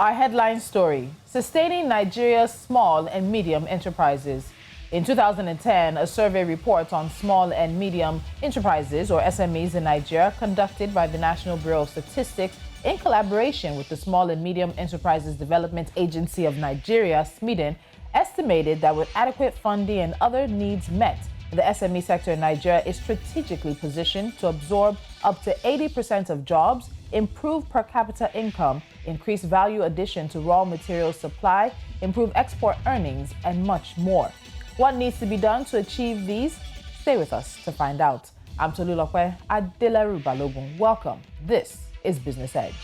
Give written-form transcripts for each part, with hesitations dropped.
our headline story, Sustaining Nigeria's Small and Medium Enterprises. In 2010, a survey report on small and medium enterprises, or SMEs, in Nigeria, conducted by the National Bureau of Statistics in collaboration with the Small and Medium Enterprises Development Agency of Nigeria, SMEDEN, estimated that with adequate funding and other needs met, the SME sector in Nigeria is strategically positioned to absorb up to 80% of jobs, improve per capita income, increase value addition to raw materials supply, improve export earnings, and much more. What needs to be done to achieve these? Stay with us to find out. I'm Tolulokwe Adelaru Balogun. Welcome. This is Business Edge.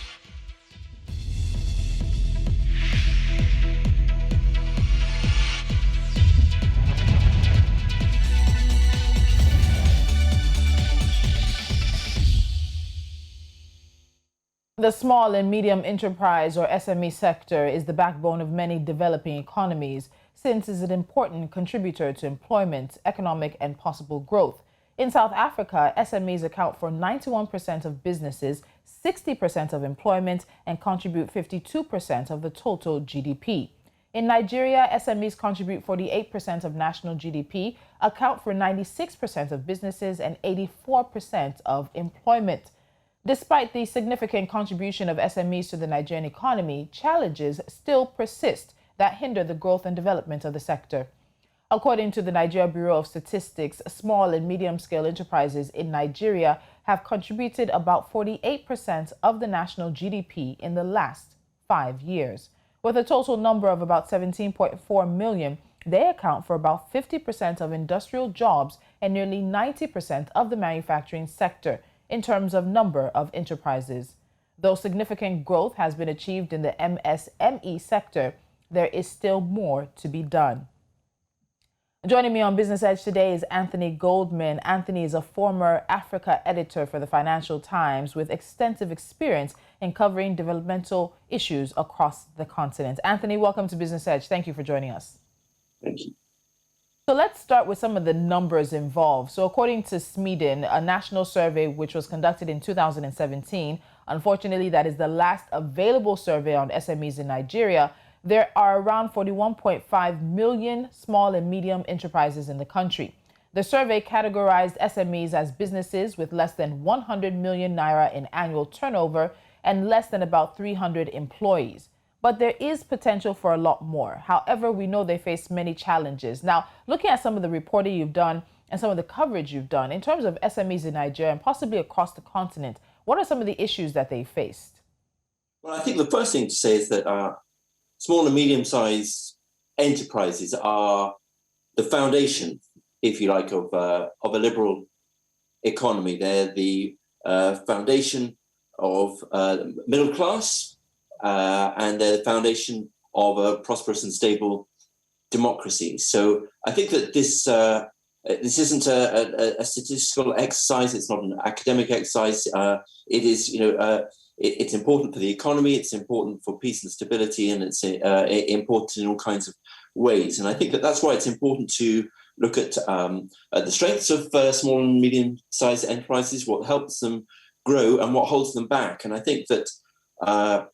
The small and medium enterprise, or SME sector, is the backbone of many developing economies, since it's an important contributor to employment, economic, and possible growth. In South Africa, SMEs account for 91% of businesses, 60% of employment, and contribute 52% of the total GDP. In Nigeria, SMEs contribute 48% of national GDP, account for 96% of businesses, and 84% of employment. Despite the significant contribution of SMEs to the Nigerian economy, challenges still persist that hinder the growth and development of the sector. According to the Nigeria Bureau of Statistics, small and medium-scale enterprises in Nigeria have contributed about 48% of the national GDP in the last 5 years. With a total number of about 17.4 million, they account for about 50% of industrial jobs and nearly 90% of the manufacturing sector in terms of number of enterprises. Though significant growth has been achieved in the MSME sector, there is still more to be done. Joining me on Business Edge today is Anthony Goldman. Anthony is a former Africa editor for the Financial Times with extensive experience in covering developmental issues across the continent. Anthony, welcome to Business Edge. Thank you for joining us. Thank you. So let's start with some of the numbers involved. So according to SMEDEN, a national survey which was conducted in 2017, unfortunately, that is the last available survey on SMEs in Nigeria, there are around 41.5 million small and medium enterprises in the country. The survey categorized SMEs as businesses with less than 100 million naira in annual turnover and less than about 300 employees. But there is potential for a lot more. However, we know they face many challenges. Now, looking at some of the reporting you've done and some of the coverage you've done in terms of SMEs in Nigeria and possibly across the continent, what are some of the issues that they faced? Well, I think the first thing to say is that small and medium-sized enterprises are the foundation, if you like, of a liberal economy. They're the foundation of middle class, and they're the foundation of a prosperous and stable democracy. So I think that this isn't a statistical exercise. It's not an academic exercise. It is, it's important for the economy. It's important for peace and stability, and it's important in all kinds of ways. And I think that that's why it's important to look at the strengths of small and medium-sized enterprises, what helps them grow, and what holds them back. And I think that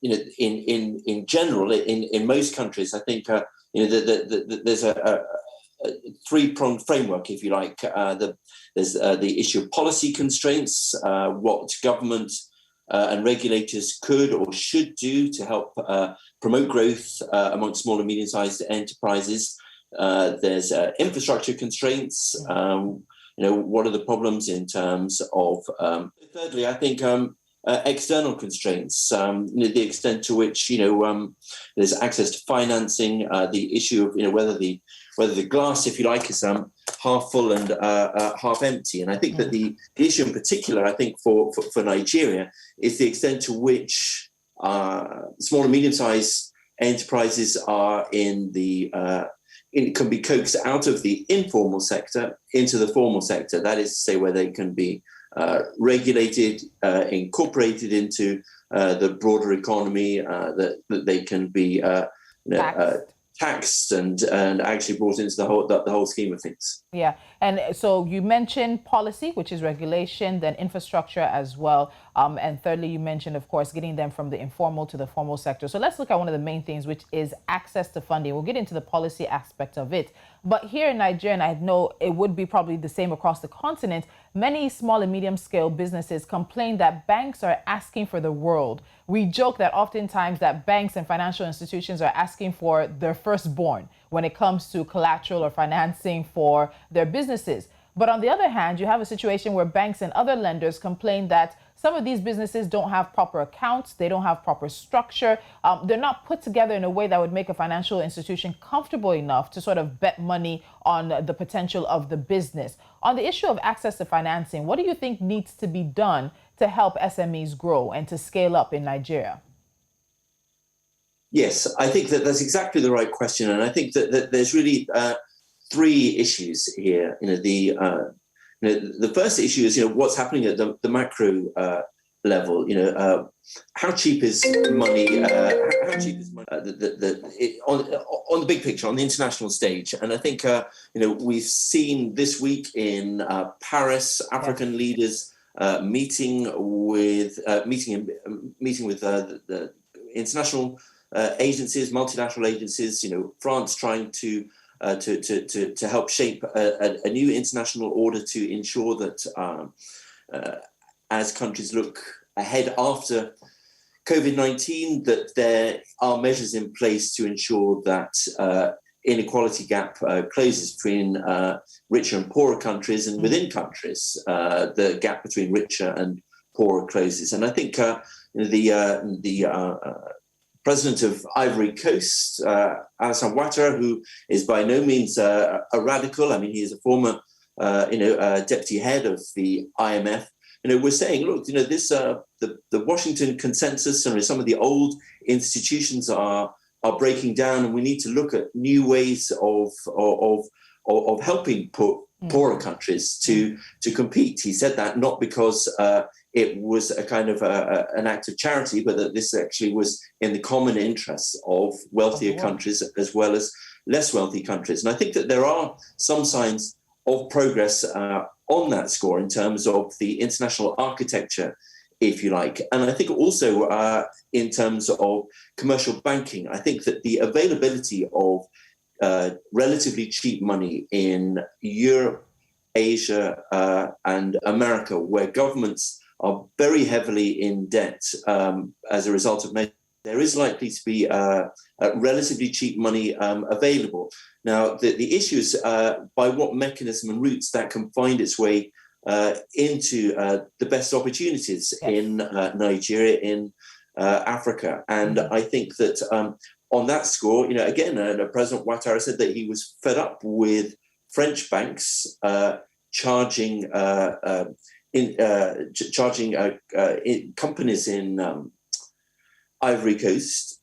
in general, in most countries, I think there's a three-pronged framework, if you like. There's the issue of policy constraints, what government and regulators could or should do to help promote growth among small and medium-sized enterprises. There's infrastructure constraints. What are the problems in terms of? Thirdly, I think external constraints, the extent to which there's access to financing, the issue of whether the glass, if you like, is half full and half empty. And I think that the issue in particular, I think for Nigeria, is the extent to which small and medium-sized enterprises are can be coaxed out of the informal sector into the formal sector. That is to say, where they can be regulated, incorporated into the broader economy, that they can be taxed and actually brought into the whole scheme of things. Yeah, and so you mentioned policy, which is regulation, then infrastructure as well. And thirdly, you mentioned, of course, getting them from the informal to the formal sector. So let's look at one of the main things, which is access to funding. We'll get into the policy aspect of it. But here in Nigeria, and I know it would be probably the same across the continent, many small and medium scale businesses complain that banks are asking for the world. We joke that oftentimes that banks and financial institutions are asking for their firstborn when it comes to collateral or financing for their businesses. But on the other hand, you have a situation where banks and other lenders complain that some of these businesses don't have proper accounts, they don't have proper structure, they're not put together in a way that would make a financial institution comfortable enough to sort of bet money on the potential of the business. On the issue of access to financing, what do you think needs to be done to help SMEs grow and to scale up in Nigeria? Yes, I think that that's exactly the right question. And I think that there's really three issues here. The first issue is, what's happening at the macro level. How cheap is money? How cheap is money on the big picture, on the international stage? And I think we've seen this week in Paris, African leaders meeting with the international agencies, multinational agencies. France trying to help shape a new international order to ensure that as countries look ahead after COVID-19, that there are measures in place to ensure that inequality gap closes between richer and poorer countries, and within countries, the gap between richer and poorer closes. And I think the President of Ivory Coast, Alassane Ouattara, who is by no means a radical. I mean, he is a former, deputy head of the IMF. We're saying, look, this the Washington consensus and some of the old institutions are breaking down, and we need to look at new ways of helping poorer countries to compete. He said that not because it was a kind of an act of charity, but that this actually was in the common interests of wealthier countries as well as less wealthy countries. And I think that there are some signs of progress on that score in terms of the international architecture, if you like. And I think also in terms of commercial banking, I think that the availability of relatively cheap money in Europe, Asia, and America, where governments are very heavily in debt as a result of measures, there is likely to be relatively cheap money available. Now, the issue is by what mechanism and routes that can find its way into the best opportunities in Nigeria, in Africa. And I think that on that score, again, President Ouattara said that he was fed up with French banks charging companies in Ivory Coast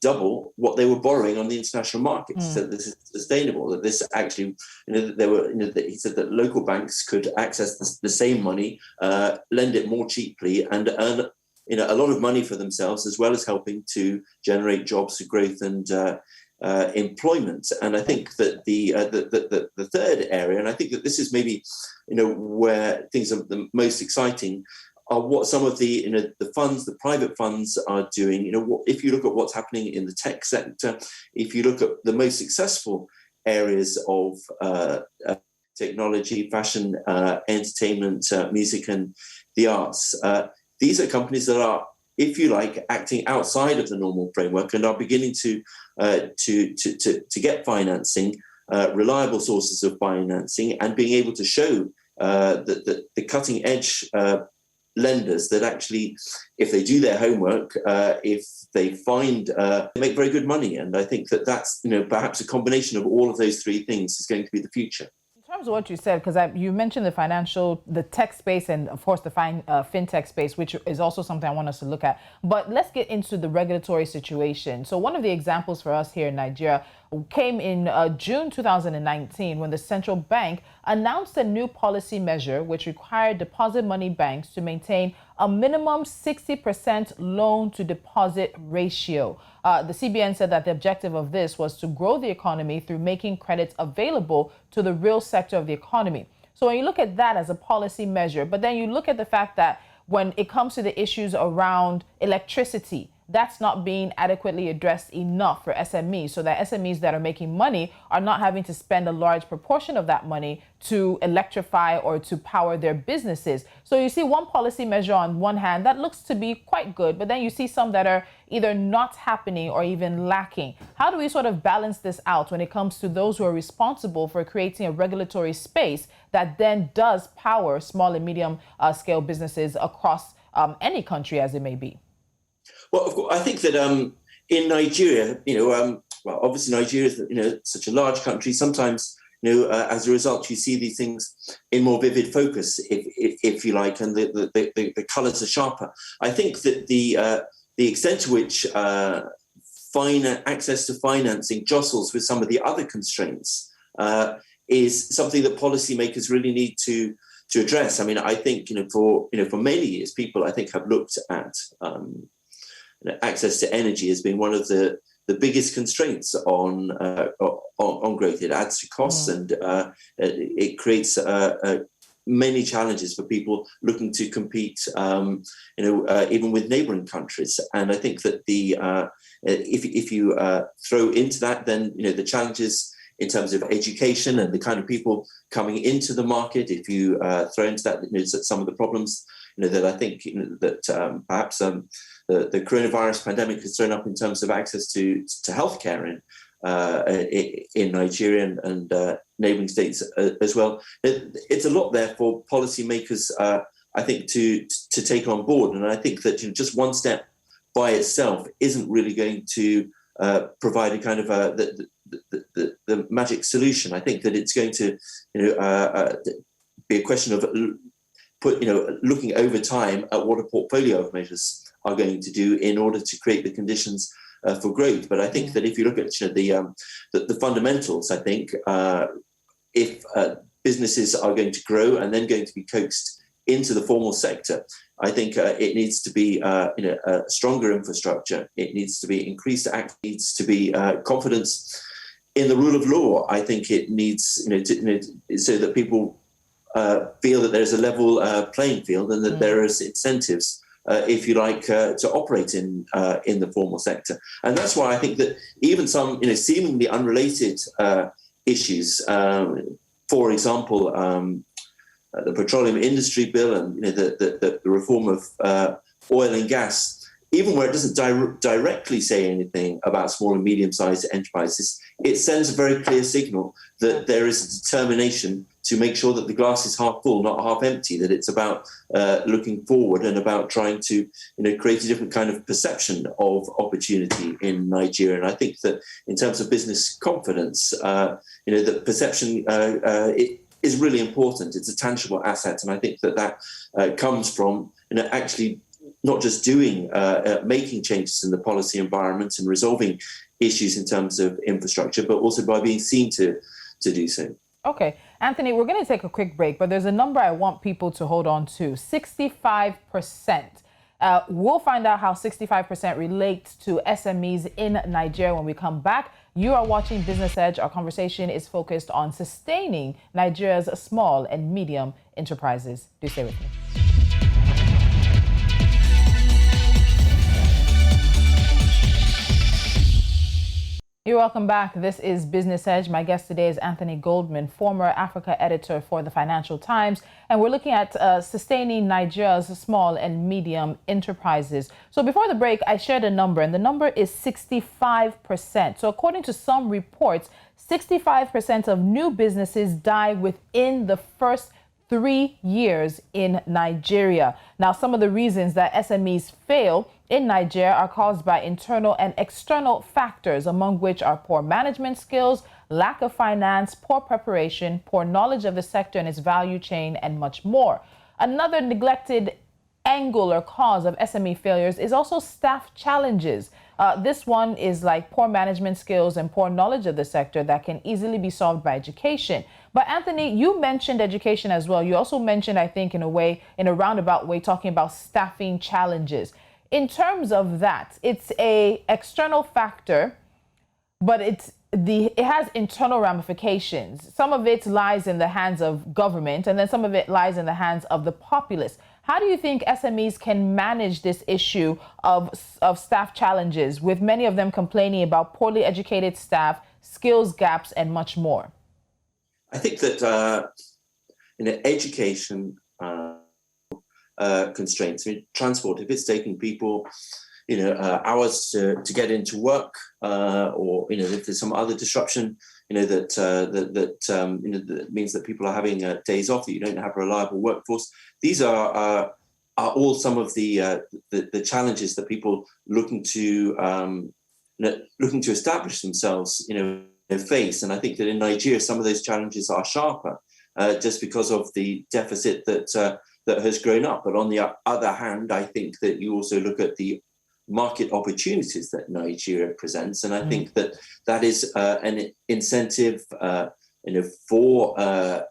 double what they were borrowing on the international markets. So this is sustainable. That this actually, he said that local banks could access the same money, lend it more cheaply, and earn a lot of money for themselves, as well as helping to generate jobs, growth, and employment. And I think that the third area, and I think that this is maybe where things are the most exciting, are what some of the the private funds are doing. If you look at what's happening in the tech sector, if you look at the most successful areas of technology, fashion, entertainment, music, and the arts, these are companies that are, if you like, acting outside of the normal framework and are beginning to get financing, reliable sources of financing, and being able to show that the cutting edge lenders that actually, if they do their homework, if they find, they make very good money. And I think that that's perhaps a combination of all of those three things is going to be the future. In terms of what you said, because you mentioned the tech space, and of course the fintech space, which is also something I want us to look at. But let's get into the regulatory situation. So one of the examples for us here in Nigeria came in June 2019, when the central bank announced a new policy measure which required deposit money banks to maintain a minimum 60% loan to deposit ratio. The CBN said that the objective of this was to grow the economy through making credits available to the real sector of the economy. So when you look at that as a policy measure, but then you look at the fact that when it comes to the issues around electricity, that's not being adequately addressed enough for SMEs, so that SMEs that are making money are not having to spend a large proportion of that money to electrify or to power their businesses. So you see one policy measure on one hand that looks to be quite good, but then you see some that are either not happening or even lacking. How do we sort of balance this out when it comes to those who are responsible for creating a regulatory space that then does power small and medium scale businesses across any country as it may be? Well, of course, I think that in Nigeria, well, obviously Nigeria is such a large country. Sometimes, as a result, you see these things in more vivid focus, if you like, and the colours are sharper. I think that the extent to which access to financing jostles with some of the other constraints is something that policymakers really need to address. I mean, I think for many years, people I think have looked at access to energy has been one of the biggest constraints on growth. It adds to costs and it creates many challenges for people looking to compete, even with neighbouring countries. And I think that if you throw into that, then the challenges in terms of education and the kind of people coming into the market, if you throw into that some of the problems that I think that perhaps the coronavirus pandemic has thrown up in terms of access to healthcare in Nigeria and neighbouring states as well. It's a lot there for policymakers, I think, to take on board. And I think that just one step by itself isn't really going to provide a kind of the magic solution. I think that it's going to be a question of looking over time at what a portfolio of measures are going to do in order to create the conditions for growth. But I think that if you look at the fundamentals, I think if businesses are going to grow and then going to be coaxed into the formal sector, I think it needs to be a stronger infrastructure. It needs to be increased act. Needs to be confidence in the rule of law. I think it needs so that people feel that there's a level playing field and that there is incentives, if you like, to operate in the formal sector. And that's why I think that even some seemingly unrelated issues, for example, the petroleum industry bill and the reform of oil and gas, even where it doesn't directly say anything about small and medium-sized enterprises, it sends a very clear signal that there is a determination to make sure that the glass is half full, not half empty, that it's about looking forward and about trying to create a different kind of perception of opportunity in Nigeria. And I think that in terms of business confidence, the perception is really important. It's a tangible asset. And I think that comes from actually not just making changes in the policy environment and resolving issues in terms of infrastructure, but also by being seen to do so. Okay, Anthony, we're going to take a quick break, but there's a number I want people to hold on to, 65%. We'll find out how 65% relates to SMEs in Nigeria when we come back. You are watching Business Edge. Our conversation is focused on sustaining Nigeria's small and medium enterprises. Do stay with me. You're welcome back. This is Business Edge. My guest today is Anthony Goldman, former Africa editor for the Financial Times. And we're looking at sustaining Nigeria's small and medium enterprises. So before the break, I shared a number, and the number is 65%. So according to some reports, 65% of new businesses die within the first 3 years in Nigeria. Now, some of the reasons that SMEs fail in Nigeria are caused by internal and external factors, among which are poor management skills, lack of finance, poor preparation, poor knowledge of the sector and its value chain, and much more. Another neglected angle or cause of SME failures is also staff challenges. This one is like poor management skills and poor knowledge of the sector that can easily be solved by education. But Anthony, you mentioned education as well. You also mentioned, I think, in a roundabout way, talking about staffing challenges. In terms of that, it's a external factor, but it has internal ramifications. Some of it lies in the hands of government, and then some of it lies in the hands of the populace. How do you think SMEs can manage this issue of staff challenges, with many of them complaining about poorly educated staff, skills gaps, and much more? I think that education constraints. I mean, transport. If it's taking people, hours to get into work, or if there's some other disruption, that means that people are having days off, that you don't have a reliable workforce. These are all some of the challenges that people looking to establish themselves, face. And I think that in Nigeria, some of those challenges are sharper, just because of the deficit that has grown up. But on the other hand, I think that you also look at the market opportunities that Nigeria presents, and I think that is an incentive, for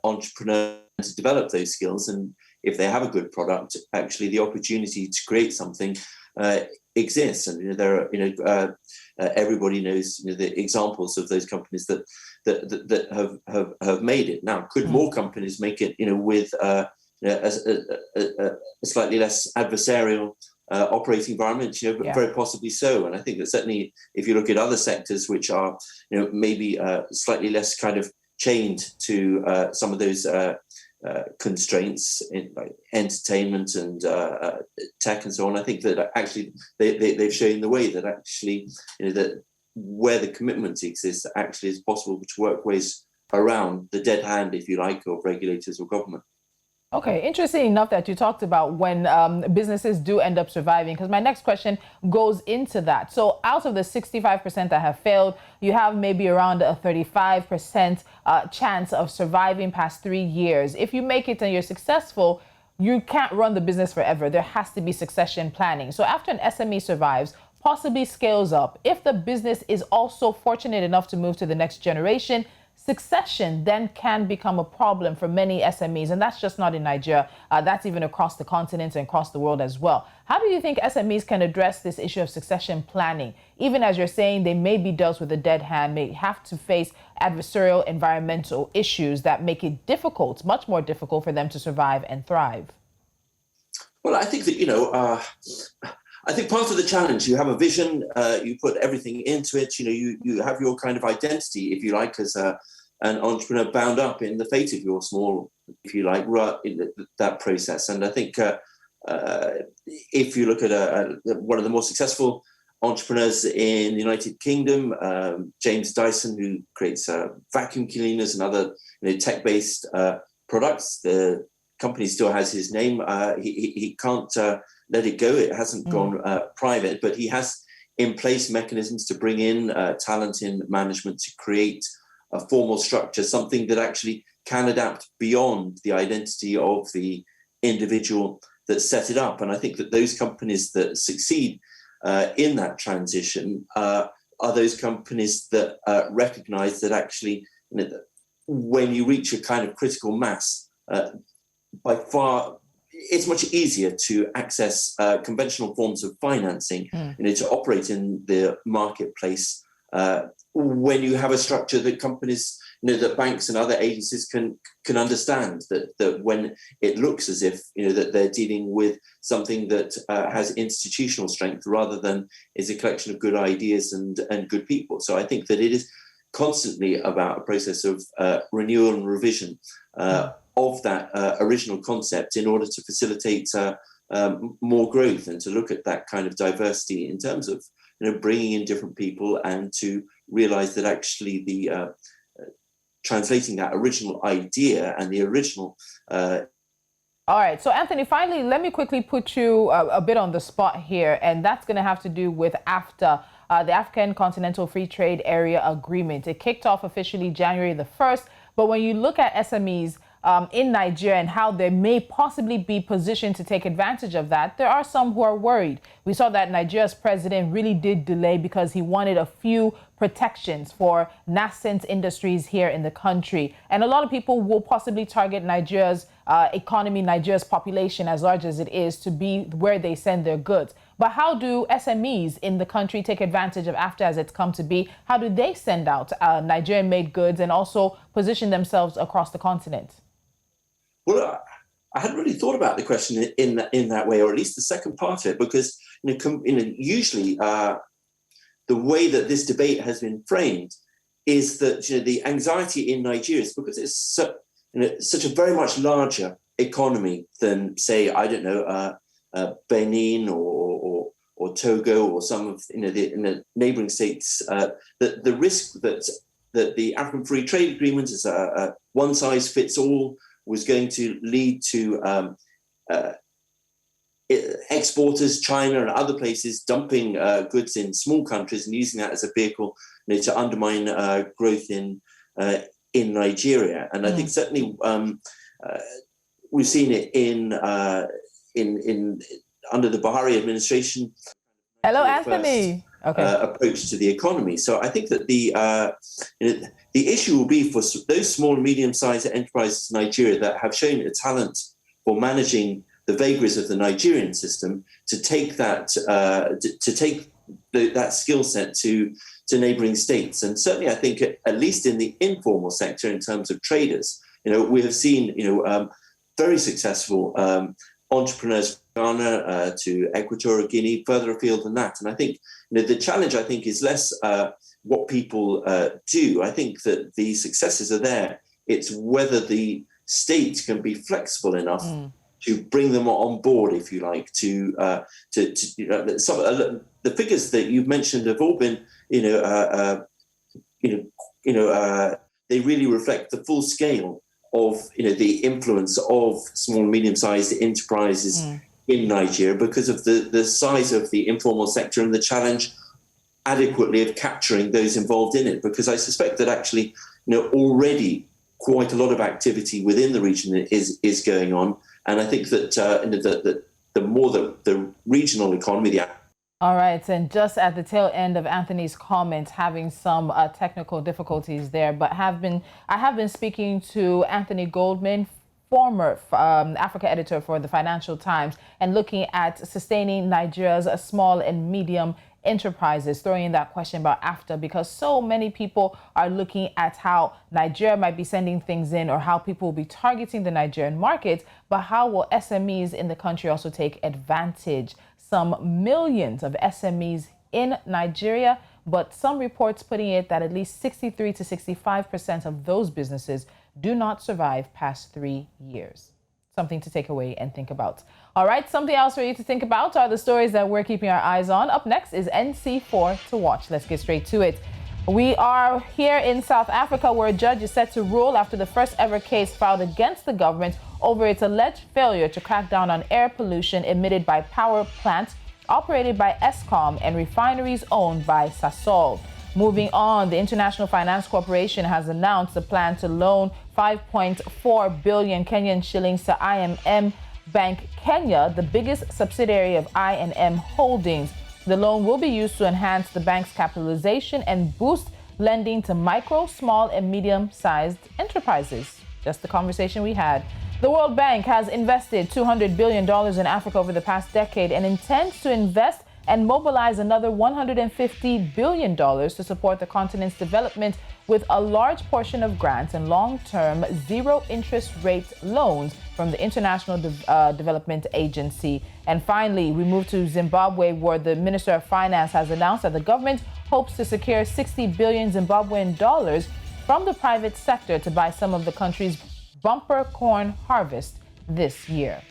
entrepreneurs to develop those skills. And if they have a good product, actually the opportunity to create something exists. And there are, everybody knows the examples of those companies that have made it. Now, could more companies make it, with a slightly less adversarial operating environment? Very possibly so. And I think that certainly, if you look at other sectors which are, maybe slightly less kind of chained to some of those constraints in like entertainment and tech and so on, I think that actually they've shown the way that actually, that where the commitment exists, actually it's possible to work ways around the dead hand, if you like, of regulators or government. Okay, interesting enough that you talked about when businesses do end up surviving, because my next question goes into that. So out of the 65% that have failed, you have maybe around a 35% chance of surviving past 3 years. If you make it and you're successful, you can't run the business forever. There has to be succession planning. So after an SME survives, possibly scales up, if the business is also fortunate enough to move to the next generation, succession then can become a problem for many SMEs. And that's just not in Nigeria. That's even across the continent and across the world as well. How do you think SMEs can address this issue of succession planning? Even as you're saying, they may be dealt with a dead hand, may have to face adversarial environmental issues that make it difficult, much more difficult for them to survive and thrive. Well, I think that, I think part of the challenge, you have a vision, you put everything into it, you have your kind of identity, if you like, as an entrepreneur bound up in the fate of your small, if you like, in that process. And I think if you look at one of the more successful entrepreneurs in the United Kingdom, James Dyson, who creates vacuum cleaners and other tech-based products, the company still has his name. He can't let it go. It hasn't gone private, but he has in place mechanisms to bring in talent in management to create a formal structure, something that actually can adapt beyond the identity of the individual that set it up. And I think that those companies that succeed in that transition are those companies that recognize that actually, when you reach a kind of critical mass, by far, it's much easier to access conventional forms of financing, to operate in the marketplace when you have a structure that companies, that banks and other agencies can understand, that when it looks as if, that they're dealing with something that has institutional strength rather than is a collection of good ideas and good people. So I think that it is constantly about a process of renewal and revision of that original concept in order to facilitate more growth and to look at that kind of diversity in terms of bringing in different people and to realize that actually the translating that original idea and the original All right. So, Anthony, finally, let me quickly put you a bit on the spot here. And that's going to have to do with AFTA, the African Continental Free Trade Area Agreement. It kicked off officially January the 1st. But when you look at SMEs in Nigeria and how they may possibly be positioned to take advantage of that, there are some who are worried. We saw that Nigeria's president really did delay because he wanted a few protections for nascent industries here in the country. And a lot of people will possibly target Nigeria's economy, Nigeria's population, as large as it is, to be where they send their goods. But how do SMEs in the country take advantage of AFTA as it's come to be? How do they send out Nigerian-made goods and also position themselves across the continent? Well, I hadn't really thought about the question in that way, or at least the second part of it, because usually the way that this debate has been framed is that the anxiety in Nigeria is because it's such a very much larger economy than, say, I don't know, Benin or Togo or some of the neighbouring states. That the risk that the African Free Trade Agreement is a one size fits all was going to lead to exporters, China and other places, dumping goods in small countries and using that as a vehicle to undermine growth in Nigeria. And I think certainly we've seen it in under the Buhari administration. Hello, Anthony. Approach to the economy. So I think that the issue will be for those small and medium-sized enterprises in Nigeria that have shown a talent for managing the vagaries of the Nigerian system to take that that skill set to neighbouring states. And certainly, I think at least in the informal sector, in terms of traders, we have seen very successful entrepreneurs from Ghana to Equatorial Guinea, further afield than that. And I think the challenge, I think, is less what people do. I think that the successes are there. It's whether the state can be flexible enough to bring them on board, if you like, the figures that you've mentioned have all been, they really reflect the full scale of the influence of small and medium-sized enterprises in Nigeria because of the size of the informal sector and the challenge adequately of capturing those involved in it. Because I suspect that actually, already quite a lot of activity within the region is going on. And I think that the more the regional economy, All right, and just at the tail end of Anthony's comments, having some technical difficulties there, but I have been speaking to Anthony Goldman, former Africa editor for the Financial Times, and looking at sustaining Nigeria's small and medium enterprises, throwing in that question about AfTA, because so many people are looking at how Nigeria might be sending things in or how people will be targeting the Nigerian market, but how will SMEs in the country also take advantage? Some millions of SMEs in Nigeria, but some reports putting it that at least 63 to 65% of those businesses do not survive past 3 years. Something to take away and think about. All right, something else for you to think about are the stories that we're keeping our eyes on. Up next is NC4 to watch. Let's get straight to it. We are here in South Africa, where a judge is set to rule after the first ever case filed against the government over its alleged failure to crack down on air pollution emitted by power plants operated by Eskom and refineries owned by Sasol. Moving on, the International Finance Corporation has announced a plan to loan 5.4 billion Kenyan shillings to I&M Bank Kenya, the biggest subsidiary of I&M Holdings. The loan will be used to enhance the bank's capitalization and boost lending to micro, small, and medium-sized enterprises. Just the conversation we had. The World Bank has invested $200 billion in Africa over the past decade and intends to invest and mobilize another $150 billion to support the continent's development with a large portion of grants and long-term zero-interest rate loans from the International Development Agency. And finally, we move to Zimbabwe, where the Minister of Finance has announced that the government hopes to secure 60 billion Zimbabwean dollars from the private sector to buy some of the country's bumper corn harvest this year.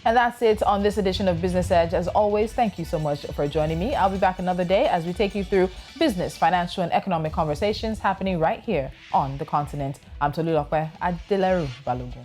And that's it on this edition of Business Edge. As always, thank you so much for joining me. I'll be back another day as we take you through business, financial, and economic conversations happening right here on the continent. I'm Tolulope Adeleru Balogun.